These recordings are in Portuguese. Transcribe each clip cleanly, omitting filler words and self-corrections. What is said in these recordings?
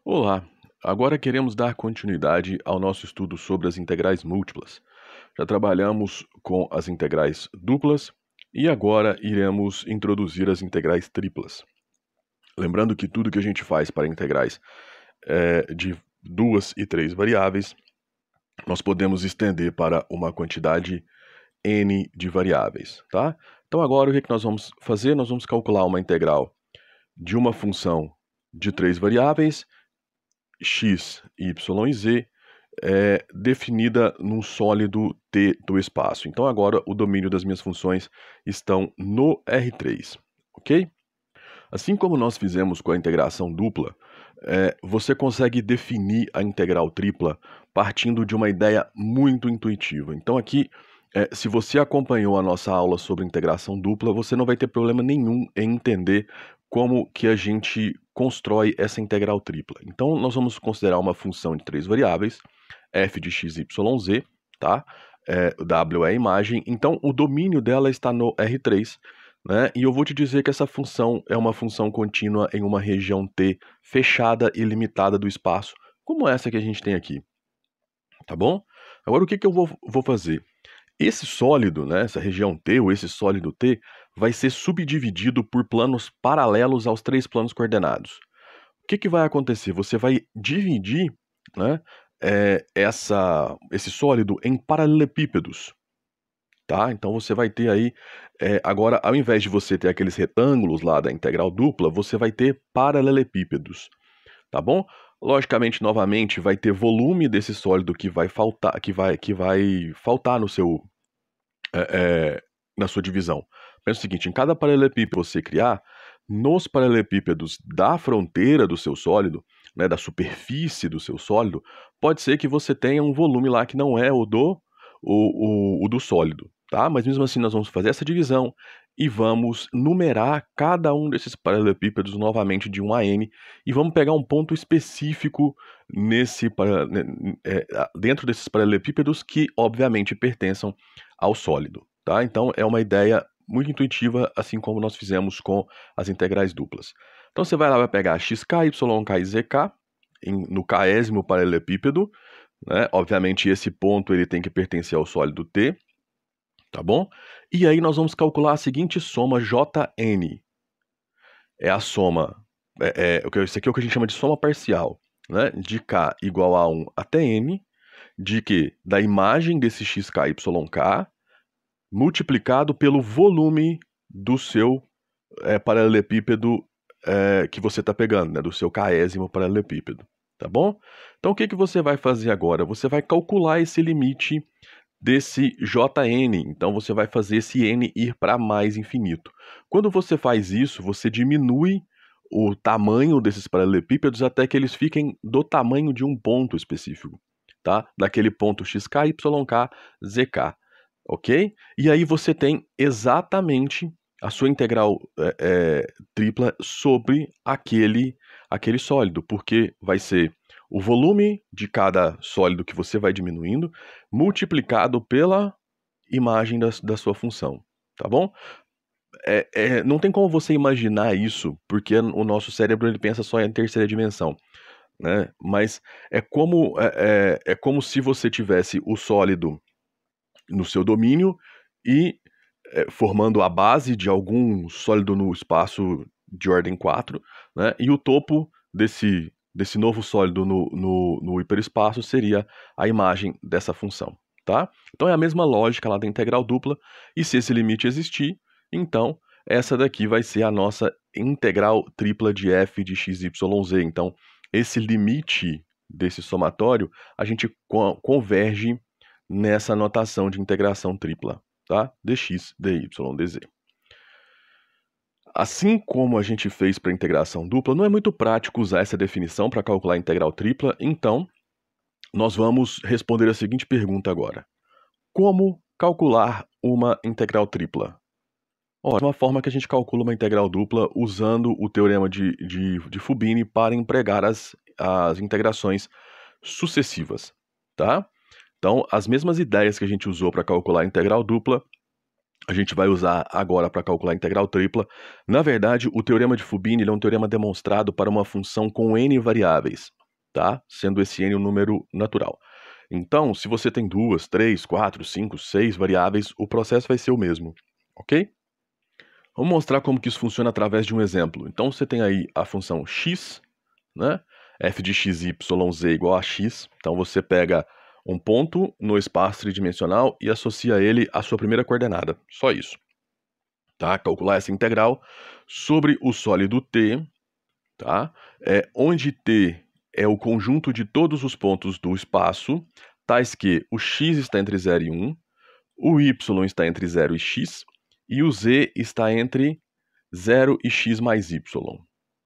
Olá, agora queremos dar continuidade ao nosso estudo sobre as integrais múltiplas. Já trabalhamos com as integrais duplas e agora iremos introduzir as integrais triplas. Lembrando que tudo que a gente faz para integrais de duas e três variáveis, nós podemos estender para uma quantidade n de variáveis, tá? Então agora o que nós vamos fazer? Nós vamos calcular uma integral de uma função de três variáveis, x, y e z, definida num sólido T do espaço. Então agora o domínio das minhas funções estão no R3, ok? Assim como nós fizemos com a integração dupla, você consegue definir a integral tripla partindo de uma ideia muito intuitiva. Então aqui, se você acompanhou a nossa aula sobre integração dupla, você não vai ter problema nenhum em entender como que a gente constrói essa integral tripla. Então nós vamos considerar uma função de três variáveis, f de x, y, z, tá? W é a imagem, então o domínio dela está no R3, né? E eu vou te dizer que essa função é uma função contínua em uma região T fechada e limitada do espaço, como essa que a gente tem aqui, tá bom? Agora o que eu vou fazer? Esse sólido, né, essa região T, ou esse sólido T, vai ser subdividido por planos paralelos aos três planos coordenados. O que vai acontecer? Você vai dividir, né, esse sólido em paralelepípedos. Tá? Então você vai ter aí, agora ao invés de você ter aqueles retângulos lá da integral dupla, você vai ter paralelepípedos, tá bom? Logicamente, novamente, vai ter volume desse sólido que vai faltar, faltar no seu, na sua divisão. Pensa o seguinte, em cada paralelepípedo que você criar, nos paralelepípedos da fronteira do seu sólido, né, da superfície do seu sólido, pode ser que você tenha um volume lá que não é o do sólido, tá? Mas mesmo assim nós vamos fazer essa divisão e vamos numerar cada um desses paralelepípedos novamente de 1 a n e vamos pegar um ponto específico dentro desses paralelepípedos que obviamente pertençam ao sólido, tá? Então é uma ideia muito intuitiva, assim como nós fizemos com as integrais duplas. Então você vai pegar xk, yk e zk no késimo paralelepípedo, né? Obviamente esse ponto ele tem que pertencer ao sólido T, tá bom? E aí nós vamos calcular a seguinte soma Jn. É a soma, isso aqui é o que a gente chama de soma parcial, né? De k igual a 1 até n, de que da imagem desse xk, yk, multiplicado pelo volume do seu paralelepípedo que você está pegando, né? Do seu késimo paralelepípedo, tá bom? Então o que você vai fazer agora? Você vai calcular esse limite desse Jn, então você vai fazer esse n ir para mais infinito. Quando você faz isso, você diminui o tamanho desses paralelepípedos até que eles fiquem do tamanho de um ponto específico, tá? Daquele ponto xk, yk, zk, ok? E aí você tem exatamente a sua integral tripla sobre aquele sólido, porque vai ser o volume de cada sólido que você vai diminuindo, multiplicado pela imagem da sua função, tá bom? Não tem como você imaginar isso, porque o nosso cérebro ele pensa só em terceira dimensão, né? Mas é como se você tivesse o sólido no seu domínio e formando a base de algum sólido no espaço de ordem 4, né? E o topo desse novo sólido no hiperespaço seria a imagem dessa função, tá? Então é a mesma lógica lá da integral dupla, e se esse limite existir, então essa daqui vai ser a nossa integral tripla de f de x, y, z. Então esse limite desse somatório, a gente converge nessa notação de integração tripla, tá? dx, dy, dz. Assim como a gente fez para a integração dupla, não é muito prático usar essa definição para calcular a integral tripla, então nós vamos responder a seguinte pergunta agora. Como calcular uma integral tripla? Ora, uma forma que a gente calcula uma integral dupla usando o teorema de Fubini para empregar as integrações sucessivas, tá? Então, as mesmas ideias que a gente usou para calcular a integral dupla, a gente vai usar agora para calcular a integral tripla. Na verdade, o teorema de Fubini ele é um teorema demonstrado para uma função com n variáveis, tá? Sendo esse n um número natural. Então, se você tem 2, 3, 4, 5, 6 variáveis, o processo vai ser o mesmo, ok? Vamos mostrar como que isso funciona através de um exemplo. Então, você tem aí a função x, né? f de x, y, z igual a x. Então, você pega um ponto no espaço tridimensional e associa ele à sua primeira coordenada. Só isso. Tá? Calcular essa integral sobre o sólido t, tá? Onde t é o conjunto de todos os pontos do espaço, tais que o x está entre 0 e 1, o y está entre 0 e x, e o z está entre 0 e x mais y.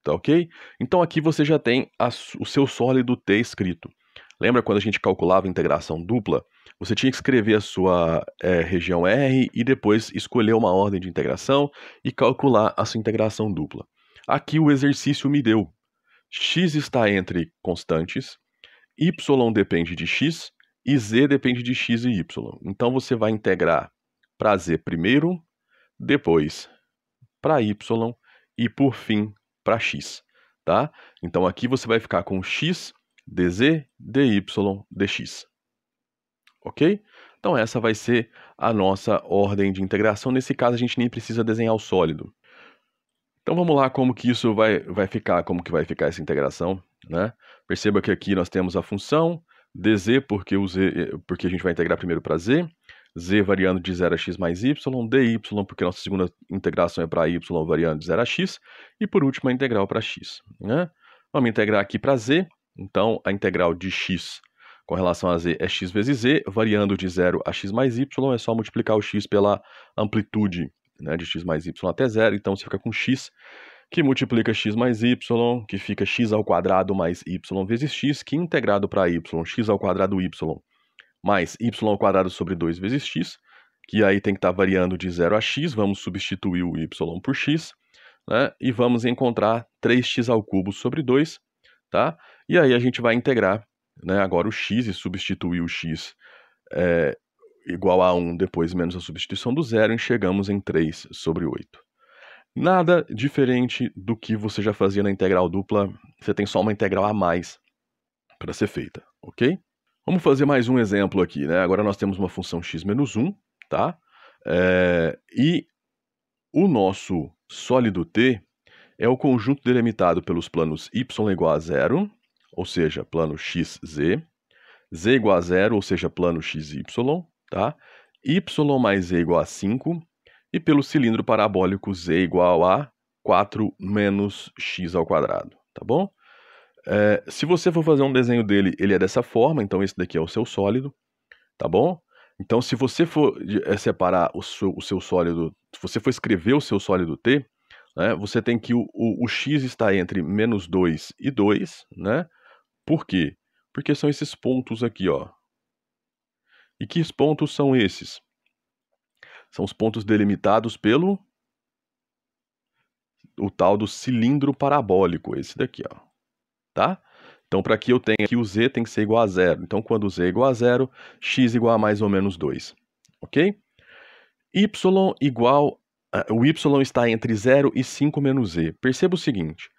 Tá ok? Então aqui você já tem o seu sólido t escrito. Lembra quando a gente calculava a integração dupla? Você tinha que escrever a sua região R e depois escolher uma ordem de integração e calcular a sua integração dupla. Aqui o exercício me deu. X está entre constantes, y depende de x e z depende de x e y. Então você vai integrar para z primeiro, depois para y e por fim para x, tá? Então aqui você vai ficar com x dz, dy, dx. Ok? Então essa vai ser a nossa ordem de integração. Nesse caso a gente nem precisa desenhar o sólido. Então vamos lá como que isso vai ficar, como que vai ficar essa integração, né? Perceba que aqui nós temos a função dz, porque a gente vai integrar primeiro para z, z variando de 0 a x mais y, dy, porque a nossa segunda integração é para y variando de 0 a x, e por último a integral para x, né? Vamos integrar aqui para z, então a integral de x com relação a z é x vezes z, variando de 0 a x mais y, é só multiplicar o x pela amplitude, né, de x mais y até 0, então você fica com x, que multiplica x mais y, que fica x ao quadrado mais y vezes x, que integrado para y, x ao quadrado y, mais y ao quadrado sobre 2 vezes x, que aí tem que estar variando de 0 a x, vamos substituir o y por x, né, e vamos encontrar 3x ao cubo sobre 2, tá? E aí a gente vai integrar, né, agora o x e substituir o x igual a 1 depois menos a substituição do zero, e chegamos em 3 sobre 8. Nada diferente do que você já fazia na integral dupla, você tem só uma integral a mais para ser feita, ok? Vamos fazer mais um exemplo aqui, né? Agora nós temos uma função x menos 1, tá? E o nosso sólido t é o conjunto delimitado pelos planos y igual a 0, ou seja, plano xz, z igual a 0, ou seja, plano xy, tá? Y mais z igual a 5, e pelo cilindro parabólico z igual a 4 menos x ao quadrado, tá bom? Se você for fazer um desenho dele, ele é dessa forma, então esse daqui é o seu sólido, tá bom? Então se você for separar o seu sólido, se você for escrever o seu sólido T, né, você tem que o x está entre menos 2 e 2, né? Por quê? Porque são esses pontos aqui, ó. E que pontos são esses? São os pontos delimitados pelo o tal do cilindro parabólico, esse daqui, ó. Tá? Então, para que eu tenha aqui o z tem que ser igual a 0. Então, quando z é igual a 0, x igual a mais ou menos 2. Ok? Y igual... o y está entre 0 e 5 menos z. Perceba o seguinte.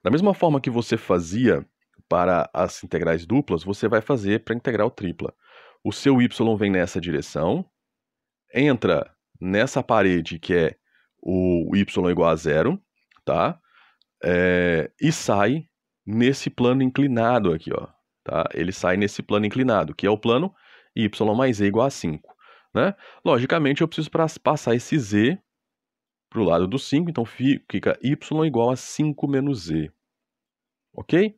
Da mesma forma que você fazia para as integrais duplas, você vai fazer para a integral tripla. O seu y vem nessa direção, entra nessa parede que é o y igual a 0, tá? E sai nesse plano inclinado aqui, ó, tá? Ele sai nesse plano inclinado, que é o plano y mais z igual a 5, né? Logicamente, eu preciso passar esse z para o lado do 5, então fica y igual a 5 menos z, ok?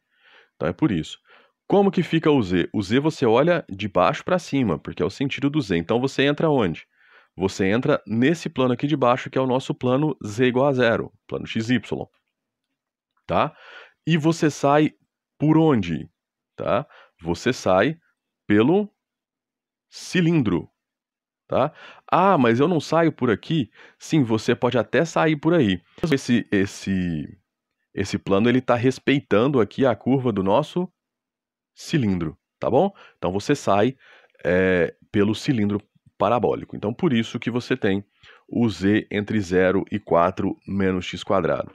Então é por isso. Como que fica o z? O z você olha de baixo para cima, porque é o sentido do z. Então você entra onde? Você entra nesse plano aqui de baixo, que é o nosso plano z igual a 0, plano xy, tá? E você sai por onde? Tá? Você sai pelo cilindro, tá? Ah, mas eu não saio por aqui? Sim, você pode até sair por aí. Esse plano ele está respeitando aqui a curva do nosso cilindro, tá bom? Então você sai pelo cilindro parabólico. Então por isso que você tem o z entre 0 e 4 menos x².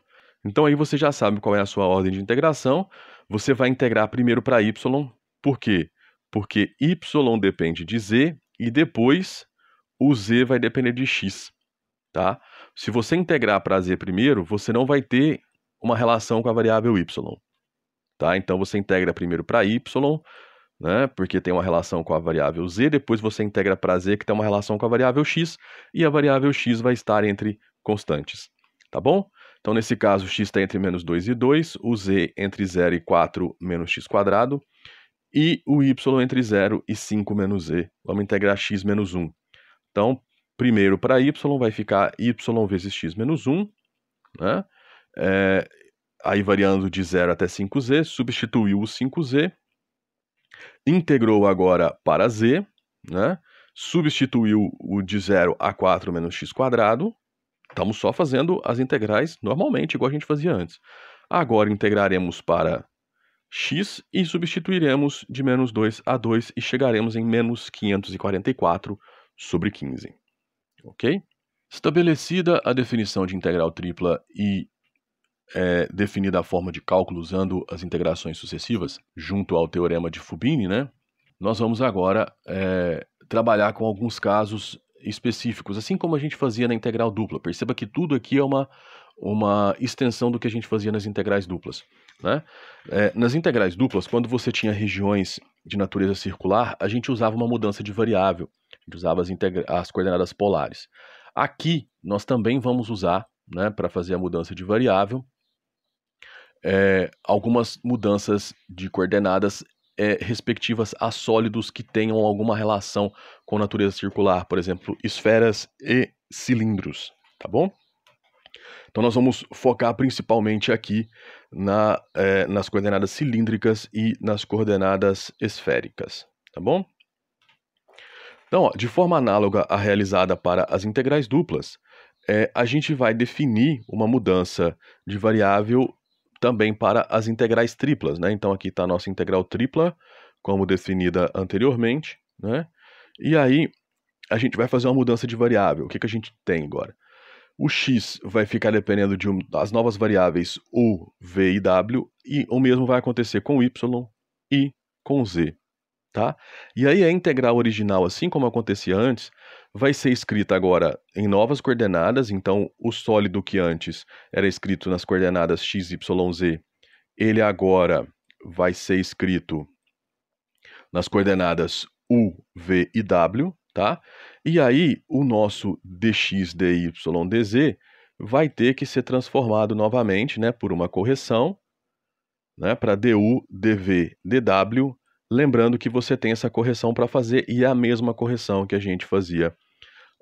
Então aí você já sabe qual é a sua ordem de integração. Você vai integrar primeiro para y. Por quê? Porque y depende de z e depois o z vai depender de x. Tá? Se você integrar para z primeiro, você não vai ter uma relação com a variável y. Tá? Então você integra primeiro para y, né, porque tem uma relação com a variável z, depois você integra para z, que tem uma relação com a variável x, e a variável x vai estar entre constantes. Tá bom? Então, nesse caso, x está entre menos 2 e 2, o z entre 0 e 4 menos x², e o y entre 0 e 5 menos z. Vamos integrar x menos 1. Então, primeiro para y vai ficar y vezes x menos 1, né? Aí variando de 0 até 5z, substituiu o 5z, integrou agora para z, né? Substituiu o de 0 a 4 menos x². Estamos só fazendo as integrais normalmente, igual a gente fazia antes. Agora integraremos para x e substituiremos de menos 2 a 2 e chegaremos em menos 544 sobre 15. Ok? Estabelecida a definição de integral tripla e definida a forma de cálculo usando as integrações sucessivas, junto ao teorema de Fubini, né? Nós vamos agora trabalhar com alguns casos específicos, assim como a gente fazia na integral dupla. Perceba que tudo aqui é uma extensão do que a gente fazia nas integrais duplas, né? Nas integrais duplas, quando você tinha regiões de natureza circular, a gente usava uma mudança de variável, a gente usava as coordenadas polares. Aqui, nós também vamos usar, né, para fazer a mudança de variável, algumas mudanças de coordenadas respectivas a sólidos que tenham alguma relação com natureza circular, por exemplo, esferas e cilindros, tá bom? Então nós vamos focar principalmente aqui nas coordenadas cilíndricas e nas coordenadas esféricas, tá bom? Então, ó, de forma análoga à realizada para as integrais duplas, a gente vai definir uma mudança de variável também para as integrais triplas, né? Então aqui está a nossa integral tripla, como definida anteriormente, né? E aí a gente vai fazer uma mudança de variável. O que a gente tem agora? O x vai ficar dependendo das novas variáveis u, v e w, e o mesmo vai acontecer com y e com z, tá? E aí a integral original, assim como acontecia antes, vai ser escrita agora em novas coordenadas. Então o sólido que antes era escrito nas coordenadas x, y, z, ele agora vai ser escrito nas coordenadas u, v e w, tá? E aí o nosso dx, dy, dz vai ter que ser transformado novamente, né, por uma correção, né, para du, dv, dw, lembrando que você tem essa correção para fazer, e é a mesma correção que a gente fazia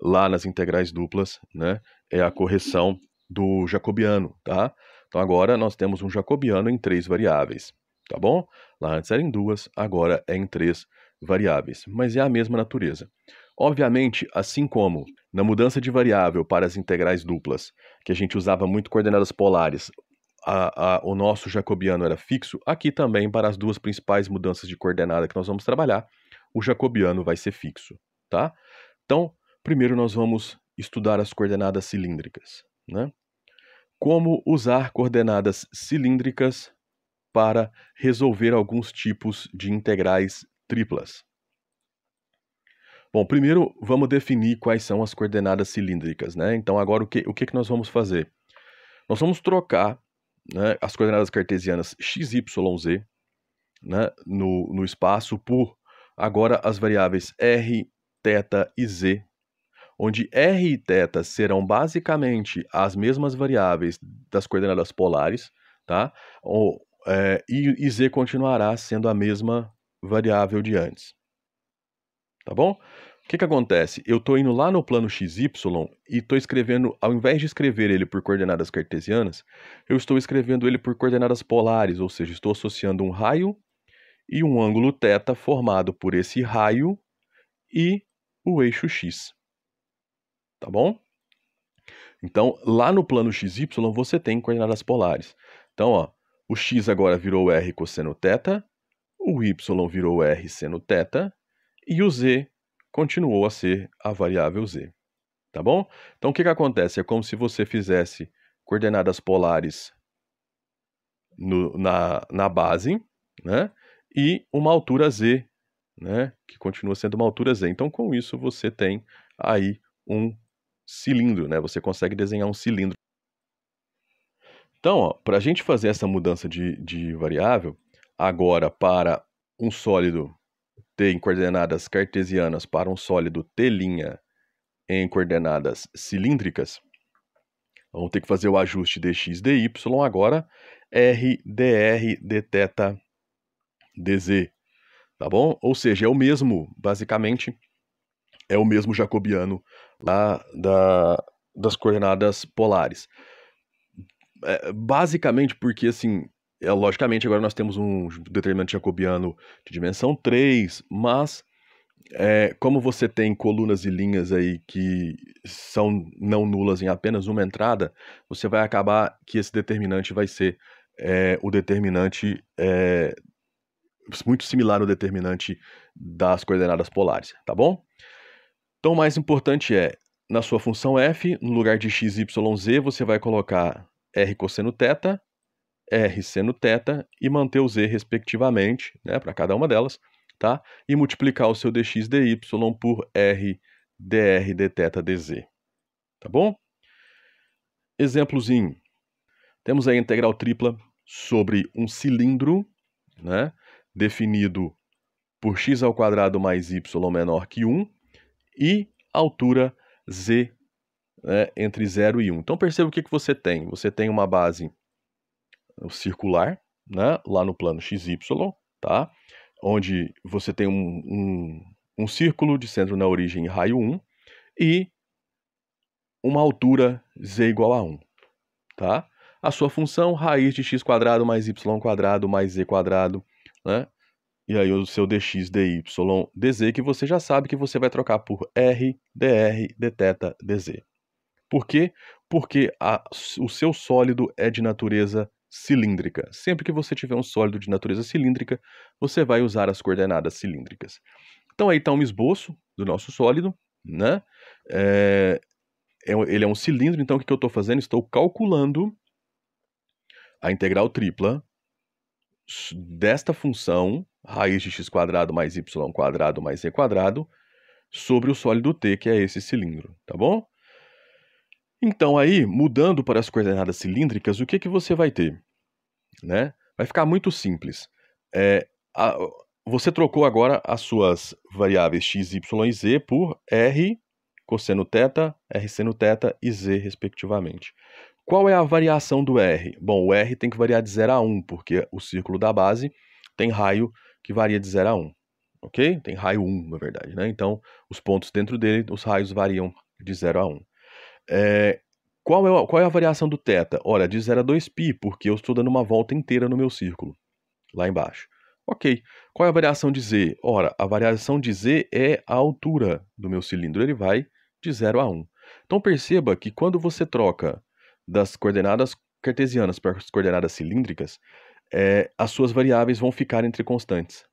lá nas integrais duplas, né? É a correção do jacobiano, tá? Então agora nós temos um jacobiano em 3 variáveis, tá bom? Lá antes era em 2, agora é em 3 variáveis, mas é a mesma natureza. Obviamente, assim como na mudança de variável para as integrais duplas, que a gente usava muito coordenadas polares, o nosso jacobiano era fixo, aqui também para as duas principais mudanças de coordenada que nós vamos trabalhar, o jacobiano vai ser fixo, tá? Então, primeiro nós vamos estudar as coordenadas cilíndricas, né? Como usar coordenadas cilíndricas para resolver alguns tipos de integrais triplas. Bom, primeiro vamos definir quais são as coordenadas cilíndricas, né? Então agora o que nós vamos fazer? Nós vamos trocar, né, as coordenadas cartesianas x, y, z, né, no espaço por agora as variáveis r, θ e z, onde r e θ serão basicamente as mesmas variáveis das coordenadas polares, tá? E z continuará sendo a mesma variável de antes, tá bom? O que acontece? Eu estou indo lá no plano XY e estou escrevendo, ao invés de escrever ele por coordenadas cartesianas, eu estou escrevendo ele por coordenadas polares, ou seja, estou associando um raio e um ângulo θ formado por esse raio e o eixo x. Tá bom? Então, lá no plano XY você tem coordenadas polares. Então, ó, o x agora virou r cosseno θ, o y virou r seno θ e o z continuou a ser a variável z. tá bom? Então, o que que acontece? É como se você fizesse coordenadas polares na base, né? E uma altura z, né? Que continua sendo uma altura z. Então, com isso, você tem aí um cilindro, né? Você consegue desenhar um cilindro. Então, para a gente fazer essa mudança de variável, agora para um sólido t em coordenadas cartesianas para um sólido t' em coordenadas cilíndricas, vamos ter que fazer o ajuste dx, dy agora, r, dr, dθ, dz, tá bom? Ou seja, é o mesmo, basicamente, é o mesmo jacobiano lá das coordenadas polares. Basicamente porque, assim, logicamente agora nós temos um determinante jacobiano de dimensão 3, mas como você tem colunas e linhas aí que são não nulas em apenas uma entrada, você vai acabar que esse determinante vai ser o determinante muito similar ao determinante das coordenadas polares, tá bom? Então o mais importante é, na sua função f, no lugar de x, y, z, você vai colocar r cosseno θ, r seno θ e manter o z respectivamente, né, para cada uma delas, tá? E multiplicar o seu dx, dy por r, dr, dθ, dz, tá bom? Exemplozinho. Temos a integral tripla sobre um cilindro, né, definido por x² mais y menor que 1 e altura z, né, entre 0 e 1. Então perceba o que você tem. Você tem uma base circular, né, lá no plano XY, tá? Onde você tem um círculo de centro na origem raio 1 e uma altura z igual a 1, tá? A sua função, raiz de x² mais y² mais z², né? E aí o seu dx, dy, dz, que você já sabe que você vai trocar por r, dr, dθ, dz. Por quê? Porque o seu sólido é de natureza cilíndrica. Sempre que você tiver um sólido de natureza cilíndrica, você vai usar as coordenadas cilíndricas. Então aí está um esboço do nosso sólido, né? Ele é um cilindro, então o que eu estou fazendo? Estou calculando a integral tripla desta função, raiz de x² mais y² mais z², sobre o sólido t, que é esse cilindro, tá bom? Então aí, mudando para as coordenadas cilíndricas, o que que você vai ter? Né? Vai ficar muito simples. Você trocou agora as suas variáveis x, y e z por r cosseno θ, r seno θ e z, respectivamente. Qual é a variação do r? Bom, o r tem que variar de 0 a 1, porque o círculo da base tem raio que varia de 0 a 1. Ok? Tem raio 1, na verdade, né? Então, os pontos dentro dele, os raios variam de 0 a 1. Qual é a variação do θ? Olha, de 0 a 2π, porque eu estou dando uma volta inteira no meu círculo, lá embaixo. Ok. Qual é a variação de z? Ora, a variação de z é a altura do meu cilindro, ele vai de 0 a 1. Então perceba que quando você troca das coordenadas cartesianas para as coordenadas cilíndricas, as suas variáveis vão ficar entre constantes.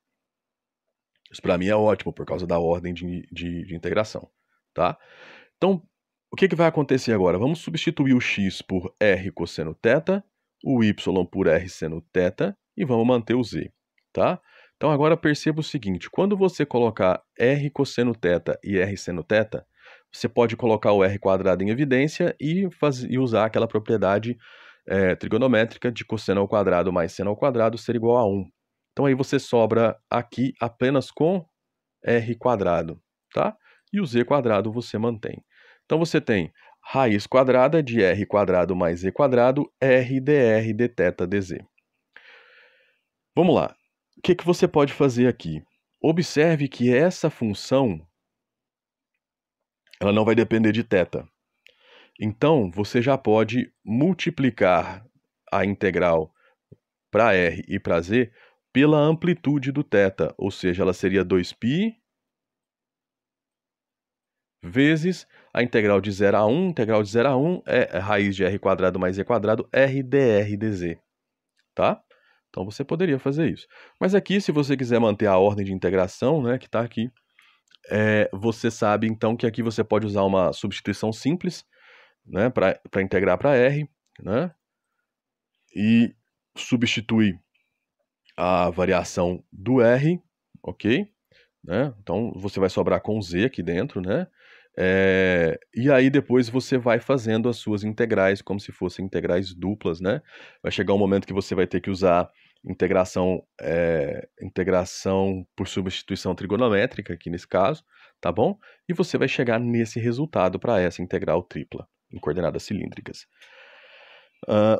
Isso para mim é ótimo, por causa da ordem de integração, tá? Então, o que vai acontecer agora? Vamos substituir o x por r cosseno θ, o y por r seno θ e vamos manter o z, tá? Então agora perceba o seguinte, quando você colocar r cosseno θ e r seno θ, você pode colocar o r² em evidência e usar aquela propriedade trigonométrica de cosseno ao quadrado mais seno ao quadrado ser igual a 1. Então aí você sobra aqui apenas com r², tá? E o z² você mantém. Então você tem raiz quadrada de r² mais z², r dr dθ dz. Vamos lá. O que você pode fazer aqui? Observe que essa função ela não vai depender de θ. Então, você já pode multiplicar a integral para r e para z pela amplitude do θ, ou seja, ela seria 2π vezes a integral de 0 a 1, integral de 0 a 1 é raiz de r² mais z², r dr dz, tá? Então você poderia fazer isso. Mas aqui, se você quiser manter a ordem de integração, né, que está aqui, você sabe então que aqui você pode usar uma substituição simples, né, para integrar para R, né, e substituir a variação do R, ok? Né? Então você vai sobrar com Z aqui dentro, né? E aí depois você vai fazendo as suas integrais como se fossem integrais duplas, né? Vai chegar um momento que você vai ter que usar integração por substituição trigonométrica, aqui nesse caso, tá bom? E você vai chegar nesse resultado para essa integral tripla, em coordenadas cilíndricas.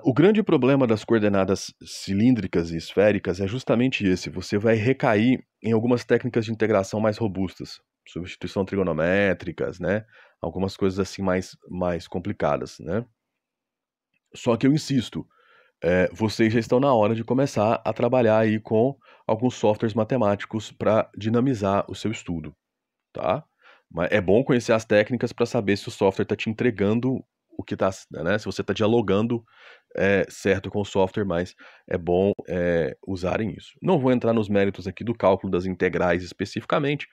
O grande problema das coordenadas cilíndricas e esféricas é justamente esse: você vai recair em algumas técnicas de integração mais robustas, substituição trigonométricas, né? Algumas coisas assim mais complicadas, né? Só que eu insisto, vocês já estão na hora de começar a trabalhar aí com alguns softwares matemáticos para dinamizar o seu estudo, tá? Mas é bom conhecer as técnicas para saber se o software está te entregando o que está, né? Se você está dialogando certo com o software, mas é bom usarem isso. Não vou entrar nos méritos aqui do cálculo das integrais especificamente,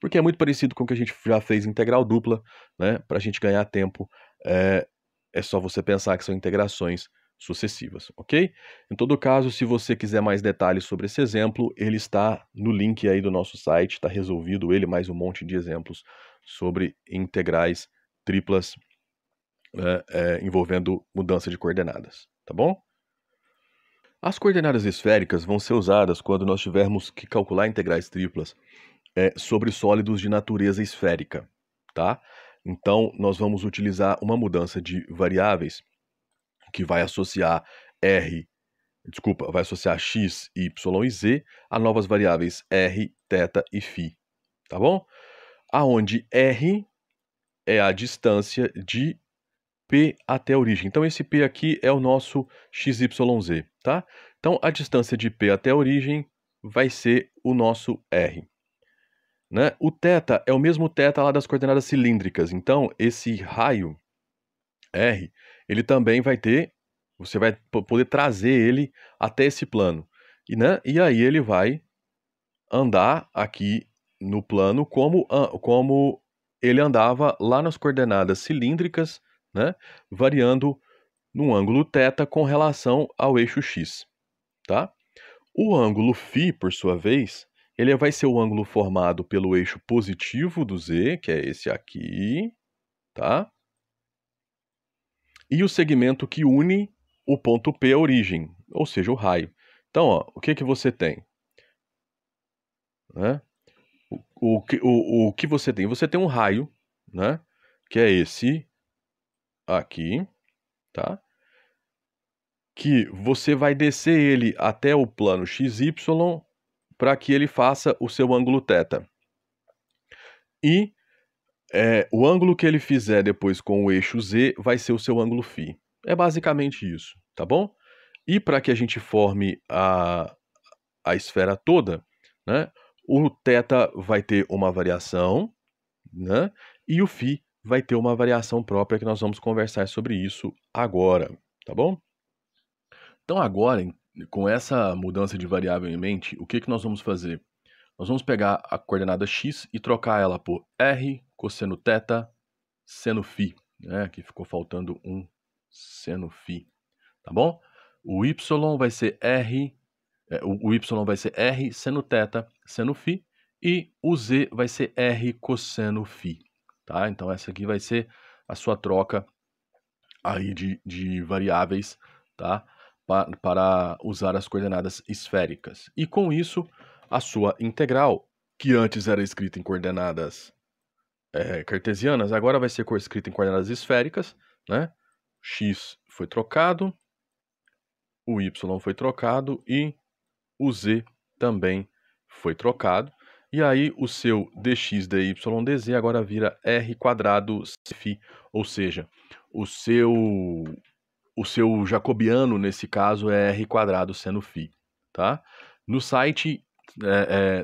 porque é muito parecido com o que a gente já fez integral dupla, né? Para a gente ganhar tempo, é só você pensar que são integrações sucessivas, ok? Em todo caso, se você quiser mais detalhes sobre esse exemplo, ele está no link aí do nosso site, está resolvido ele, mais um monte de exemplos sobre integrais triplas envolvendo mudança de coordenadas, tá bom? As coordenadas esféricas vão ser usadas quando nós tivermos que calcular integrais triplas sobre sólidos de natureza esférica, tá? Então, nós vamos utilizar uma mudança de variáveis que vai associar vai associar x, y e z a novas variáveis r, θ e φ, tá bom? Aonde r é a distância de P até a origem. Então, esse P aqui é o nosso XYZ, tá? Então, a distância de P até a origem vai ser o nosso R. Né? O θ é o mesmo θ lá das coordenadas cilíndricas. Então, esse raio R, ele também vai ter, você vai poder trazer ele até esse plano. E aí ele vai andar aqui no plano como ele andava lá nas coordenadas cilíndricas, né? Variando num ângulo θ com relação ao eixo x, tá? O ângulo φ, por sua vez, ele vai ser o ângulo formado pelo eixo positivo do z, que é esse aqui, tá? E o segmento que une o ponto P à origem, ou seja, o raio. Então, ó, o que você tem? Né? O que você tem? Você tem um raio, né? Que é esse aqui, tá? Que você vai descer ele até o plano XY para que ele faça o seu ângulo θ. E o ângulo que ele fizer depois com o eixo Z vai ser o seu ângulo φ. É basicamente isso, tá bom? E para que a gente forme a esfera toda, né, o θ vai ter uma variação, né, e o φ vai ter uma variação própria, que nós vamos conversar sobre isso agora, tá bom? Então agora, com essa mudança de variável em mente, o que nós vamos fazer? Nós vamos pegar a coordenada x e trocar ela por r cosseno θ seno φ, né? Aqui ficou faltando um seno φ, tá bom? O y vai ser r, o y vai ser r seno θ seno φ e o z vai ser r cosseno φ, tá? Então essa aqui vai ser a sua troca aí de variáveis, tá? Para usar as coordenadas esféricas. E com isso, a sua integral, que antes era escrita em coordenadas cartesianas, agora vai ser escrita em coordenadas esféricas, né? X foi trocado, o y foi trocado e o z também foi trocado. E aí o seu dx, dy, dz agora vira r quadrado φ, ou seja, o seu jacobiano, nesse caso, é r quadrado seno φ, tá? No site,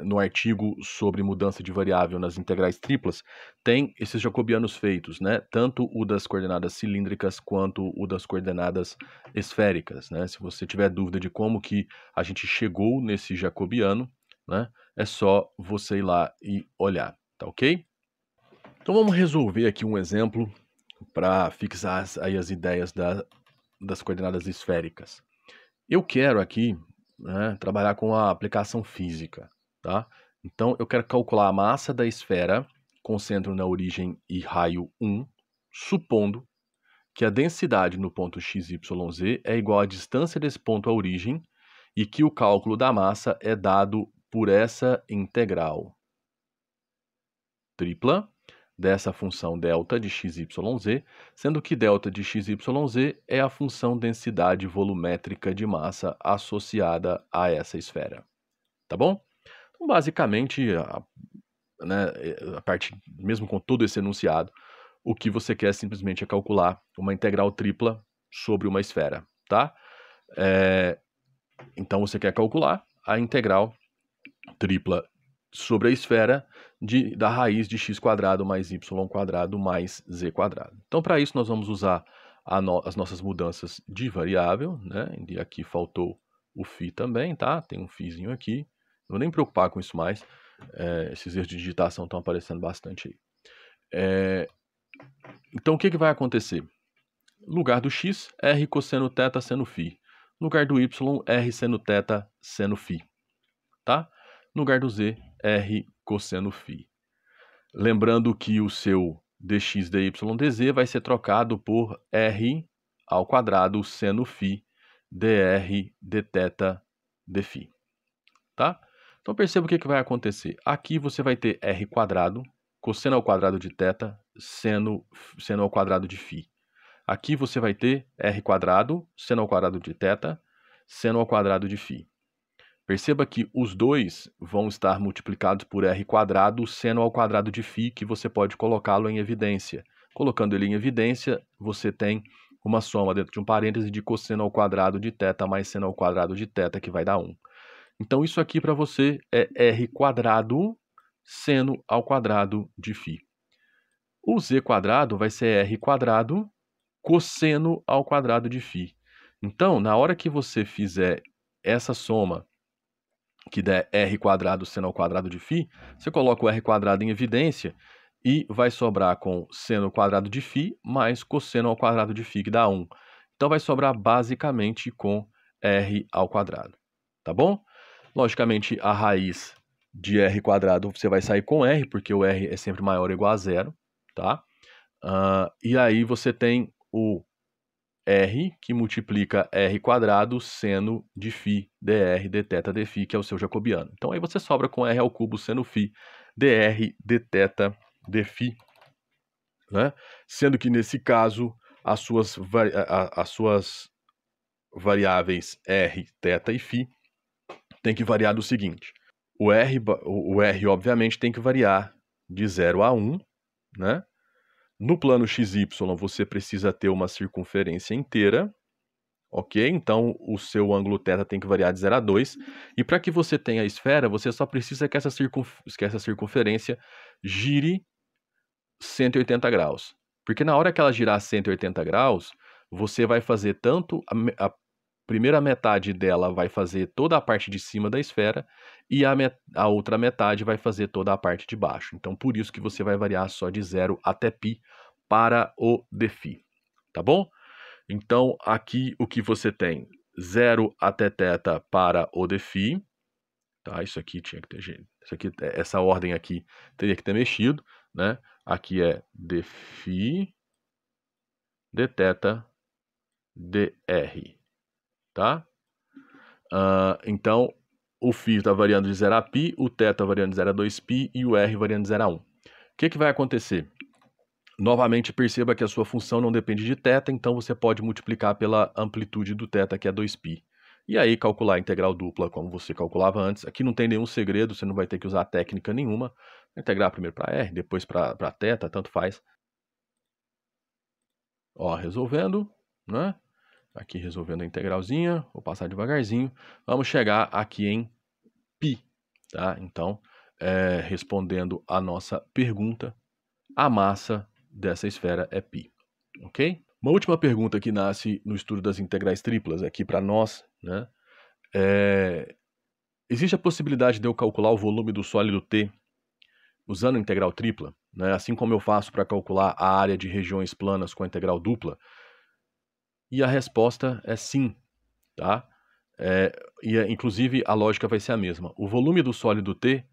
no artigo sobre mudança de variável nas integrais triplas, tem esses jacobianos feitos, né? Tanto o das coordenadas cilíndricas quanto o das coordenadas esféricas, né? Se você tiver dúvida de como que a gente chegou nesse jacobiano, né? É só você ir lá e olhar, tá? tá ok? Então vamos resolver aqui um exemplo para fixar aí as ideias das coordenadas esféricas. Eu quero aqui, né, trabalhar com a aplicação física, tá? Então eu quero calcular a massa da esfera com centro na origem e raio 1, supondo que a densidade no ponto XYZ é igual à distância desse ponto à origem e que o cálculo da massa é dado por essa integral tripla dessa função delta de XYZ, sendo que delta de XYZ é a função densidade volumétrica de massa associada a essa esfera. Tá bom? Então, basicamente, a partir, mesmo com todo esse enunciado, o que você quer simplesmente é calcular uma integral tripla sobre uma esfera, tá? Então, você quer calcular a integral tripla sobre a esfera da raiz de x² mais y² mais z². Então, para isso, nós vamos usar as nossas mudanças de variável, né? E aqui faltou o φ também, tá? Tem um φzinho aqui. Não vou nem me preocupar com isso mais. Esses erros de digitação estão aparecendo bastante aí. Então, o que vai acontecer? No lugar do x, r cosseno θ seno φ. No lugar do y, r seno θ seno φ. Tá? No lugar do z, r cosseno φ. Lembrando que o seu dx, dy, dz vai ser trocado por r ao quadrado seno φ dr dθ dφ. Tá? Então perceba o que vai acontecer. Aqui você vai ter r quadrado, cosseno ao quadrado de θ, seno ao quadrado de φ. Aqui você vai ter r quadrado, seno ao quadrado de θ, seno ao quadrado de φ. Perceba que os dois vão estar multiplicados por r quadrado, seno ao quadrado de φ, que você pode colocá-lo em evidência. Colocando ele em evidência, você tem uma soma dentro de um parêntese de cosseno ao quadrado de θ mais seno ao quadrado de θ, que vai dar 1. Então, isso aqui para você é r quadrado, seno ao quadrado de φ. O z quadrado vai ser r quadrado, cosseno ao quadrado de φ. Então, na hora que você fizer essa soma, que der r quadrado seno ao quadrado de φ, você coloca o r quadrado em evidência e vai sobrar com seno ao quadrado de φ mais cosseno ao quadrado de φ, que dá 1. Então, vai sobrar basicamente com r ao quadrado. Tá bom? Logicamente, a raiz de r quadrado você vai sair com r, porque o r é sempre maior ou igual a zero, tá? E aí você tem o r, que multiplica r quadrado seno de φ dr dθ dφ, que é o seu jacobiano. Então, aí você sobra com r ao cubo seno φ dr dθ dφ, né? Sendo que, nesse caso, as suas variáveis r, θ e φ tem que variar do seguinte: o R, obviamente, tem que variar de 0 a 1, né? No plano XY, você precisa ter uma circunferência inteira, ok? Então, o seu ângulo θ tem que variar de 0 a 2. E para que você tenha a esfera, você só precisa que essa circunferência gire 180 graus. Porque na hora que ela girar 180 graus, você vai fazer tanto a primeira metade dela vai fazer toda a parte de cima da esfera e a outra metade vai fazer toda a parte de baixo. Então, por isso que você vai variar só de 0 até π para o dφ. Tá bom? Então, aqui o que você tem? 0 até θ para o dφ. Tá? Isso aqui tinha que ter... essa ordem aqui teria que ter mexido, né? Aqui é dφ, dθ, dr. Tá? Então, o φ está variando de 0 a π, o θ está variando de 0 a 2π e o r variando de 0 a 1. O que vai acontecer? Novamente, perceba que a sua função não depende de θ, então você pode multiplicar pela amplitude do θ, que é 2π. E aí, calcular a integral dupla como você calculava antes. Aqui não tem nenhum segredo, você não vai ter que usar técnica nenhuma. Integrar primeiro para r, depois para θ, tanto faz. Ó, resolvendo, né? Aqui resolvendo a integralzinha, vou passar devagarzinho. Vamos chegar aqui em π, tá? Então, respondendo a nossa pergunta, a massa dessa esfera é π, ok? Uma última pergunta que nasce no estudo das integrais triplas aqui para nós, né? Existe a possibilidade de eu calcular o volume do sólido T usando integral tripla, né, assim como eu faço para calcular a área de regiões planas com a integral dupla? E a resposta é sim, tá? Inclusive, a lógica vai ser a mesma. O volume do sólido T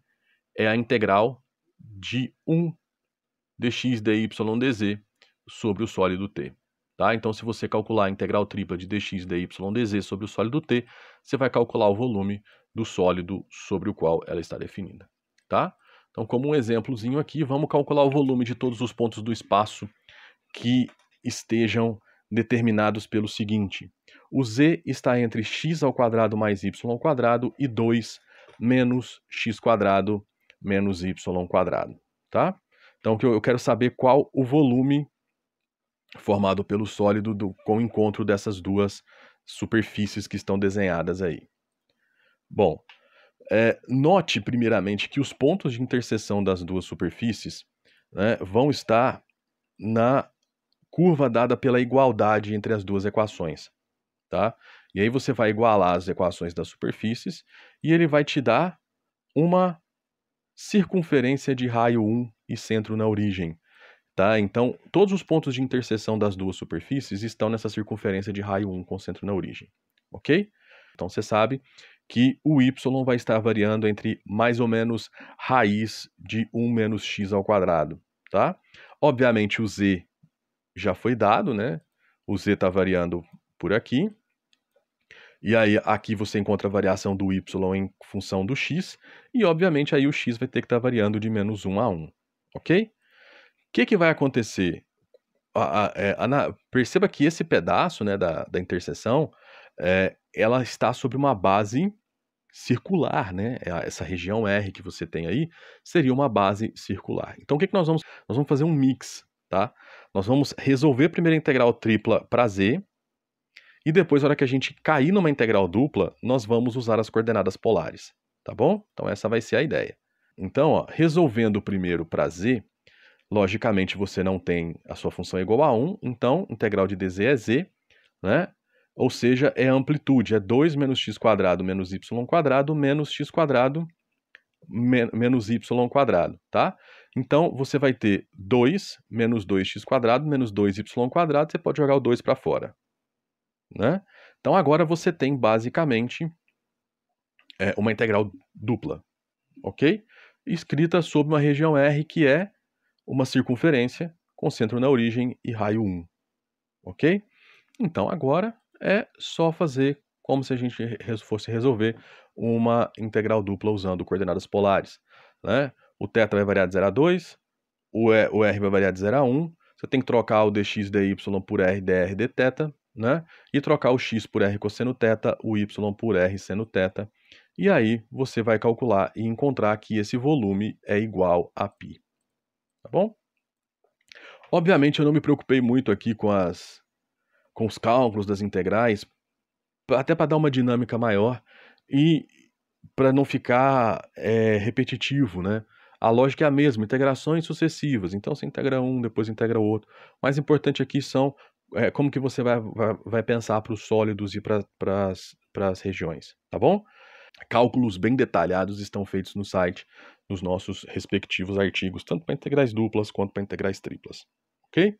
é a integral de 1 dx dy dz sobre o sólido T. Tá? Então, se você calcular a integral tripla de dx dy dz sobre o sólido T, você vai calcular o volume do sólido sobre o qual ela está definida. Tá? Então, como um exemplozinho aqui, vamos calcular o volume de todos os pontos do espaço que estejam determinados pelo seguinte: o z está entre x ao quadrado mais y ao quadrado e 2 menos x quadrado menos y quadrado, tá? Então, eu quero saber qual o volume formado pelo sólido com o encontro dessas duas superfícies que estão desenhadas aí. Bom, note primeiramente que os pontos de interseção das duas superfícies, né, vão estar na curva dada pela igualdade entre as duas equações, tá? E aí você vai igualar as equações das superfícies e ele vai te dar uma circunferência de raio 1 e centro na origem, tá? Então, todos os pontos de interseção das duas superfícies estão nessa circunferência de raio 1 com centro na origem, ok? Então, você sabe que o y vai estar variando entre mais ou menos raiz de 1 menos x ao quadrado, tá? Obviamente, o z já foi dado, né? O z está variando por aqui. E aí, aqui você encontra a variação do y em função do x. E, obviamente, aí o x vai ter que estar variando de menos 1 a 1. Ok? O que vai acontecer? Perceba que esse pedaço, né, da interseção, ela está sobre uma base circular, né? Essa região R que você tem aí seria uma base circular. Então, o que nós vamos? Nós vamos fazer um mix, tá? Nós vamos resolver primeiro a integral tripla para z, e depois, na hora que a gente cair numa integral dupla, nós vamos usar as coordenadas polares, tá bom? Então, essa vai ser a ideia. Então, ó, resolvendo primeiro para z, logicamente você não tem a sua função igual a 1, então integral de dz é z, né? Ou seja, é a amplitude, é 2 menos x quadrado menos y quadrado menos x quadrado menos y quadrado, tá? Então, você vai ter 2 menos 2x quadrado menos 2y quadrado, você pode jogar o 2 para fora, né? Então, agora você tem basicamente uma integral dupla, ok? Escrita sobre uma região R que é uma circunferência com centro na origem e raio 1, ok? Então, agora é só fazer como se a gente fosse resolver uma integral dupla usando coordenadas polares, né? O θ vai variar de 0 a 2, o R vai variar de 0 a 1, você tem que trocar o dx dy por r dr dθ, né? E trocar o x por r cosseno θ, o y por r seno θ, e aí você vai calcular e encontrar que esse volume é igual a π, tá bom? Obviamente eu não me preocupei muito aqui com os cálculos das integrais, até para dar uma dinâmica maior e para não ficar repetitivo, né? A lógica é a mesma, integrações sucessivas. Então você integra um, depois integra o outro. O mais importante aqui são como que você vai pensar para os sólidos e para as regiões, tá bom? Cálculos bem detalhados estão feitos no site, nos nossos respectivos artigos, tanto para integrais duplas quanto para integrais triplas, ok?